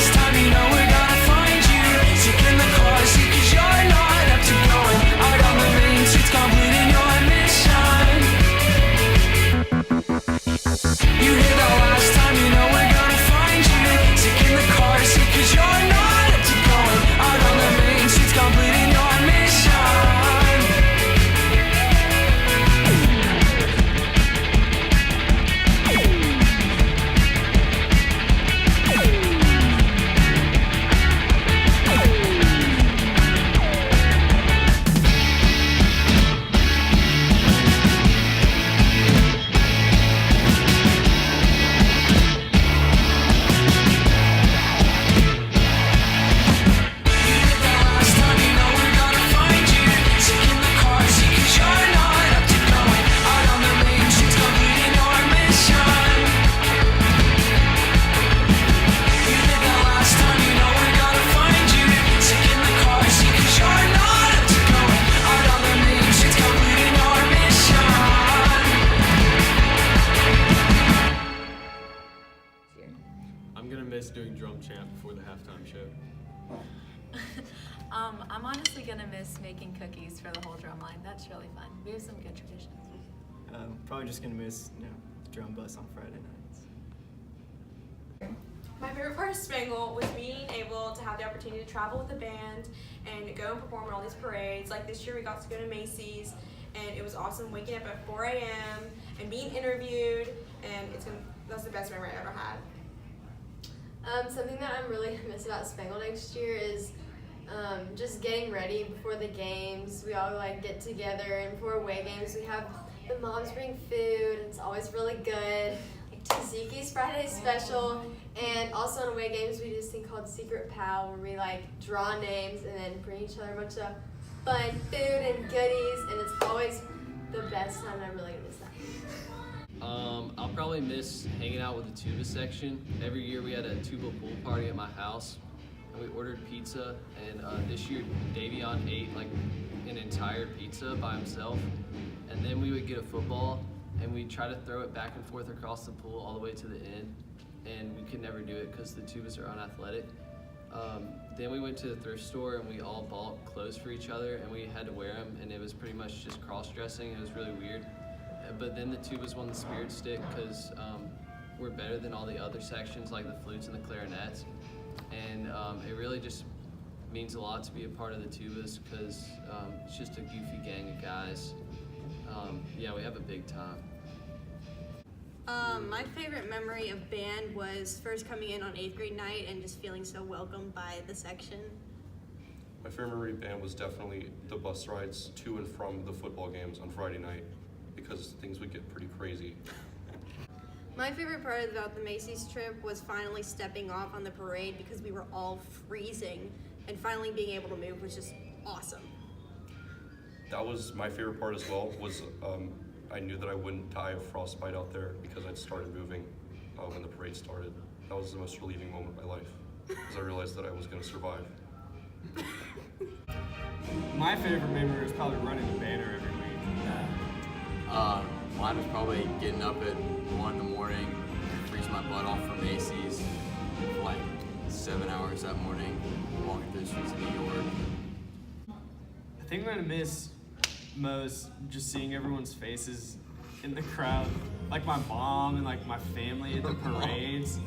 last time, you know we're gonna find you sick in the car seat 'cause you're not up to going out on the main streets, completing your mission. You hear that last time, you know we're gonna find you sick in the car seat 'cause you're not up to going out on the main streets, completing your mission. I'm gonna miss doing drum champ before the halftime show. I'm honestly gonna miss making cookies for the whole drum line. That's really fun. We have some good traditions. Probably just gonna miss, drum bus on Friday nights. My favorite part of Spangle was being able to have the opportunity to travel with the band and go and perform at all these parades. Like this year we got to go to Macy's, and it was awesome waking up at 4 a.m. and being interviewed, and that's the best memory I ever had. Something that I'm really gonna miss about Spangle next year is just getting ready before the games. We all get together, and for away games we have the moms bring food, and it's always really good. Like Tzatziki's Friday special, and also on away games we do this thing called Secret Pal, where we draw names and then bring each other a bunch of fun food and goodies, and it's always the best time, and I'm really gonna miss that. I'll probably miss hanging out with the tuba section. Every year we had a tuba pool party at my house, and we ordered pizza, and this year Davion ate an entire pizza by himself, and then we would get a football and we'd try to throw it back and forth across the pool all the way to the end, and we could never do it because the tubas are unathletic. Then we went to the thrift store and we all bought clothes for each other, and we had to wear them, and it was pretty much just cross-dressing. It was really weird. But then the tubas won the spirit stick because we're better than all the other sections, like the flutes and the clarinets. And it really just means a lot to be a part of the tubas because it's just a goofy gang of guys. Yeah, we have a big time. My favorite memory of band was first coming in on 8th grade night and just feeling so welcomed by the section. My favorite memory of band was definitely the bus rides to and from the football games on Friday night, because things would get pretty crazy. My favorite part about the Macy's trip was finally stepping off on the parade because we were all freezing, and finally being able to move was just awesome. That was my favorite part as well, was I knew that I wouldn't die of frostbite out there because I'd started moving when the parade started. That was the most relieving moment of my life, because I realized that I was gonna survive. My favorite memory was probably running the banner every week. Mine was probably getting up at 1 in the morning, freeze my butt off from Macy's for 7 hours that morning, walking through the streets of New York. I think I'm gonna miss most just seeing everyone's faces in the crowd, like my mom and my family at the parades.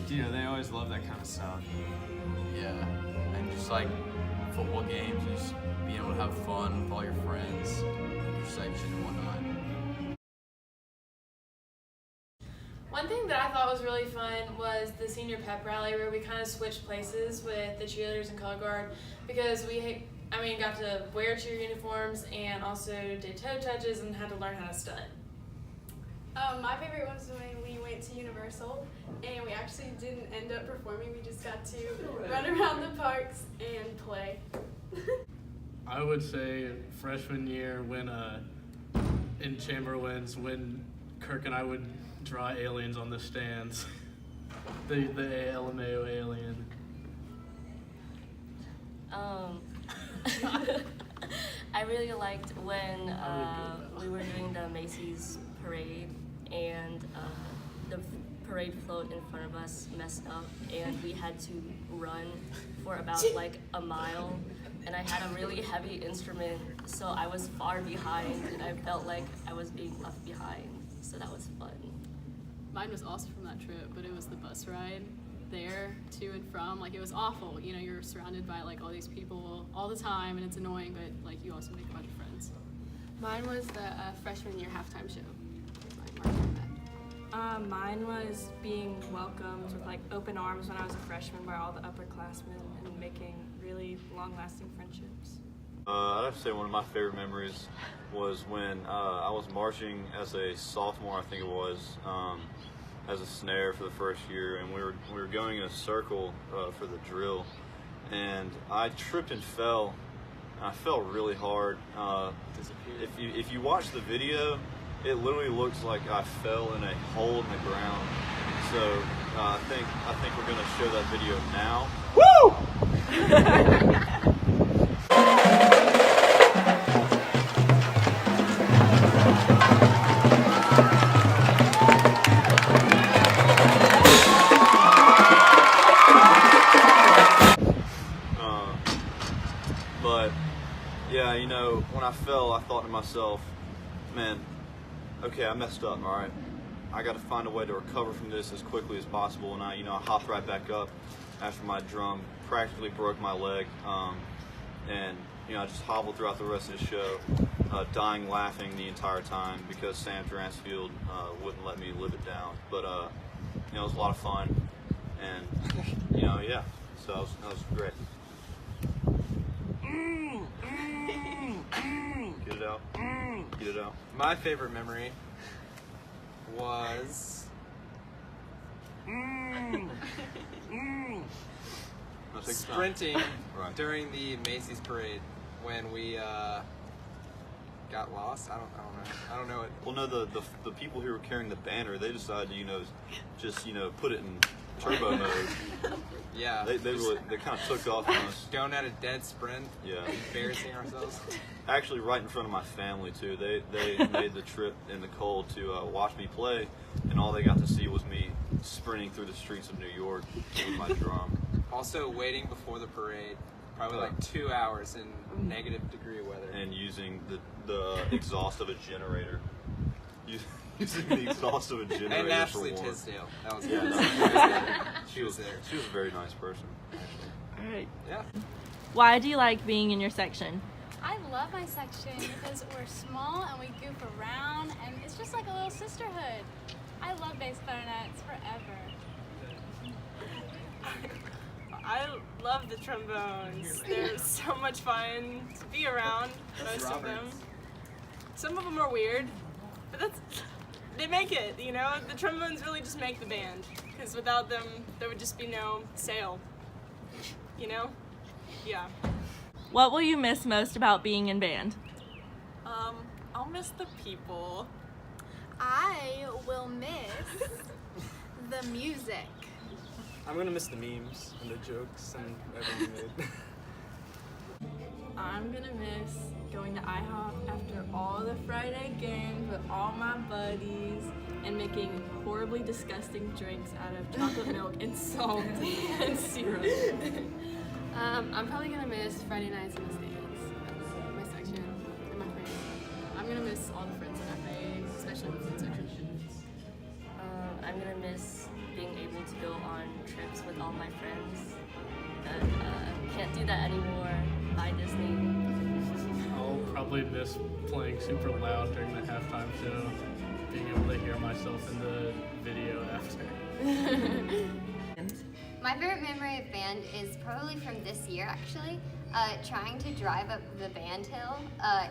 They always love that kind of stuff. Yeah, and just football games, just being able to have fun with all your friends, your section and whatnot. One thing that I thought was really fun was the senior pep rally, where we kind of switched places with the cheerleaders and color guard, because we got to wear cheer uniforms and also did toe touches and had to learn how to stunt. My favorite was when we went to Universal and we actually didn't end up performing. We just got to run around the parks and play. I would say freshman year when in Chamberlain's, when Kirk and I would draw aliens on the stands. the LMAO alien. I really liked when we were doing the Macy's parade, and the parade float in front of us messed up, and we had to run for about like a mile. And I had a really heavy instrument, so I was far behind, and I felt like I was being left behind. So that was fun. Mine was also from that trip, but it was the bus ride there to and from. Like, it was awful. You know, you're surrounded by like all these people all the time, and it's annoying, but like you also make a bunch of friends. Mine was the freshman year halftime show. Mine was being welcomed with like open arms when I was a freshman by all the upperclassmen and making really long-lasting friendships. I'd have to say one of my favorite memories was when I was marching as a sophomore, I think it was, as a snare for the first year, and we were going in a circle for the drill, and I tripped and fell. And I fell really hard. If you watch the video, it literally looks like I fell in a hole in the ground. So I think we're gonna show that video now. Woo! But yeah, you know, when I fell, I thought to myself, man, okay, I messed up, all right? I got to find a way to recover from this as quickly as possible. And I hopped right back up after my drum practically broke my leg. And, I just hobbled throughout the rest of the show, dying laughing the entire time because Sam Dransfield wouldn't let me live it down. But, it was a lot of fun. And, yeah, so that was great. Get it out. Get it out. My favorite memory was sprinting during the Macy's parade when we got lost. I don't know it. Well, no, the people who were carrying the banner, they decided to just put it in turbo mode. Yeah. They kind of took off on us. Going at a dead sprint. Yeah. Embarrassing ourselves. Actually, right in front of my family too. They made the trip in the cold to watch me play, and all they got to see was me sprinting through the streets of New York with my drum. Also, waiting before the parade, probably like 2 hours in negative degree weather. And using the exhaust of a generator. Using the exhaust of a generator. And Ashley for warmth. Tisdale. That was she was there. She was a very nice person, actually. All right. Yeah. Why do you like being in your section? I love my section because we're small and we goof around, and it's just like a little sisterhood. I love bass clarinets forever. I love the trombones. They're so much fun to be around, most of them. Some of them are weird, but they make it, The trombones really just make the band, because without them, there would just be no sail, Yeah. What will you miss most about being in band? I'll miss the people. I will miss the music. I'm gonna miss the memes and the jokes and everything made. I'm gonna miss going to IHOP after all the Friday games with all my buddies and making horribly disgusting drinks out of chocolate milk and salt and syrup. I'm probably gonna miss Friday nights in the stands, my section, and my friends. I'm gonna miss all the friends that I've made, especially in the food section. I'm gonna miss being able to go on trips with all my friends. But can't do that anymore. Bye, Disney. I'll probably miss playing super loud during the halftime show, being able to hear myself in the video after. My favorite memory of band is probably from this year, actually. Trying to drive up the band hill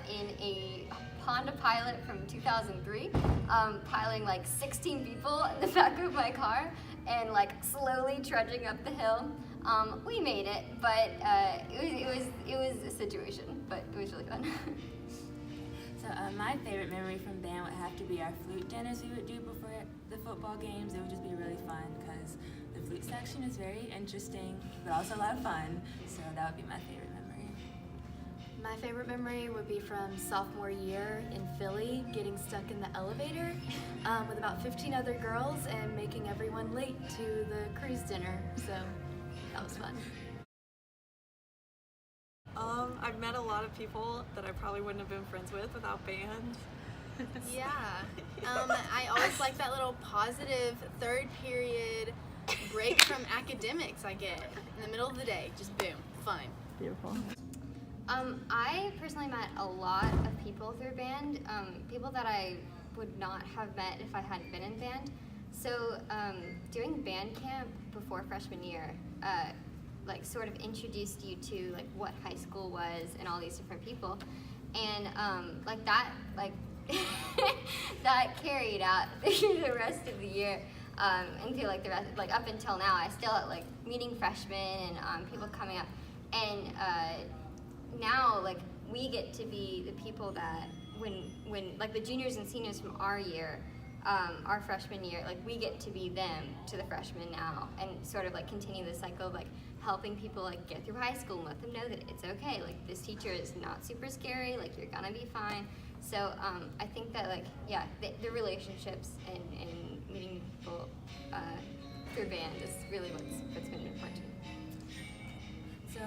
in a Honda Pilot from 2003, piling like 16 people in the back of my car and like slowly trudging up the hill. We made it, but it was a situation, but it was really fun. So my favorite memory from band would have to be our flute dinners we would do before the football games. It would just be really fun because the flute section is very interesting, but also a lot of fun. So that would be my favorite memory. My favorite memory would be from sophomore year in Philly, getting stuck in the elevator with about 15 other girls and making everyone late to the cruise dinner. So that was fun. I've met a lot of people that I probably wouldn't have been friends with without band. Yeah. I always like that little positive third period break from academics I get in the middle of the day. Just boom, fun. Beautiful. I personally met a lot of people through band, people that I would not have met if I hadn't been in band. So doing band camp before freshman year, like sort of introduced you to like what high school was and all these different people, and like that that carried out through the rest of the year. Into like the rest, like up until now, I still like meeting freshmen and people coming up, and now like we get to be the people that when like the juniors and seniors from our year, our freshman year, like we get to be them to the freshmen now, and sort of like continue the cycle of like helping people like get through high school and let them know that it's okay. Like this teacher is not super scary. Like you're gonna be fine. So I think that like yeah, the relationships and meeting people through band is really what's been important. So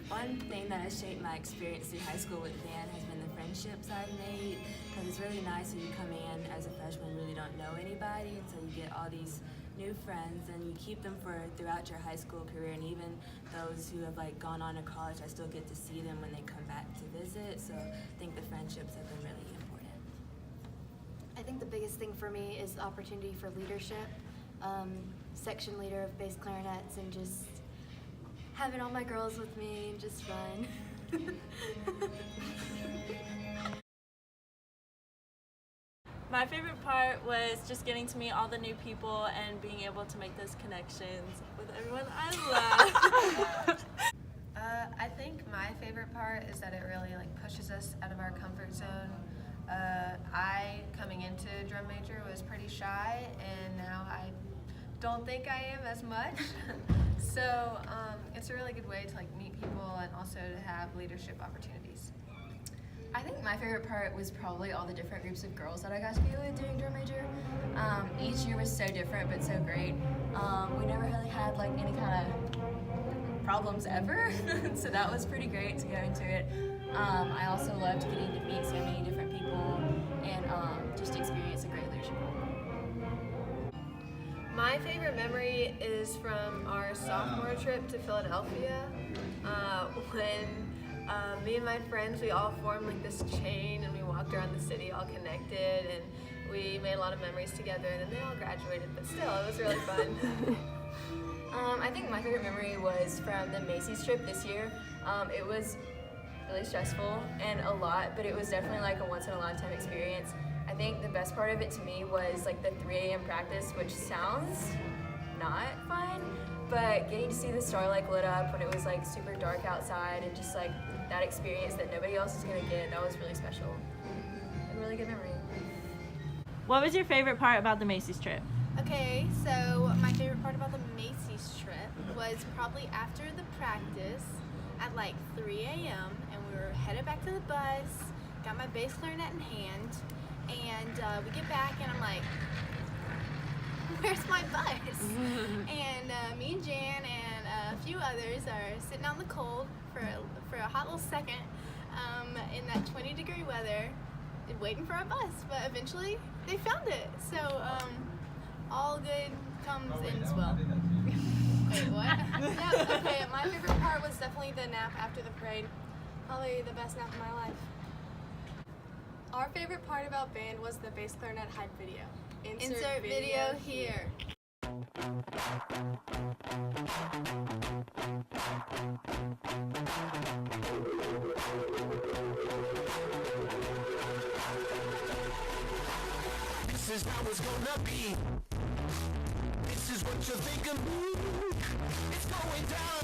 one thing that has shaped my experience through high school with band has been the friendships I've made, because it's really nice when you come in as a freshman and really don't know anybody, and so you get all these new friends and you keep them throughout your high school career, and even those who have like gone on to college, I still get to see them when they come back to visit, so I think the friendships have been really important. I think the biggest thing for me is the opportunity for leadership, section leader of bass clarinets, and just having all my girls with me and just fun. My favorite part was just getting to meet all the new people and being able to make those connections with everyone I love. I think my favorite part is that it really like pushes us out of our comfort zone. I, coming into drum major, was pretty shy, and now I don't think I am as much. So it's a really good way to like meet people and also to have leadership opportunities. I think my favorite part was probably all the different groups of girls that I got to be with during drum major. Each year was so different but so great. We never really had like any kind of problems ever, so that was pretty great to go into it. I also loved getting to meet so many different people and just experience a great leadership role. My favorite memory is from our sophomore trip to Philadelphia, when me and my friends, we all formed like this chain and we walked around the city all connected, and we made a lot of memories together, and then they all graduated, but still, it was really fun. I think my favorite memory was from the Macy's trip this year. It was really stressful and a lot, but it was definitely like a once in a lifetime experience. I think the best part of it to me was like the 3 a.m. practice, which sounds not fun, but getting to see the starlight lit up when it was like super dark outside, and just like that experience that nobody else is gonna get, that was really special. A really good memory. What was your favorite part about the Macy's trip? Okay, so my favorite part about the Macy's trip was probably after the practice at like 3 a.m. and we were headed back to the bus, got my bass clarinet in hand, and we get back and I'm like, where's my bus? And me and Jan and a few others are sitting out in the cold for a hot little second in that 20-degree weather, waiting for our bus, but eventually they found it. So all good comes ends well. Wait, what? Yeah, okay, my favorite part was definitely the nap after the parade. Probably the best nap of my life. Our favorite part about band was the bass clarinet hype video. Insert video here. This is how it's gonna be. This is what you think of me. It's going down.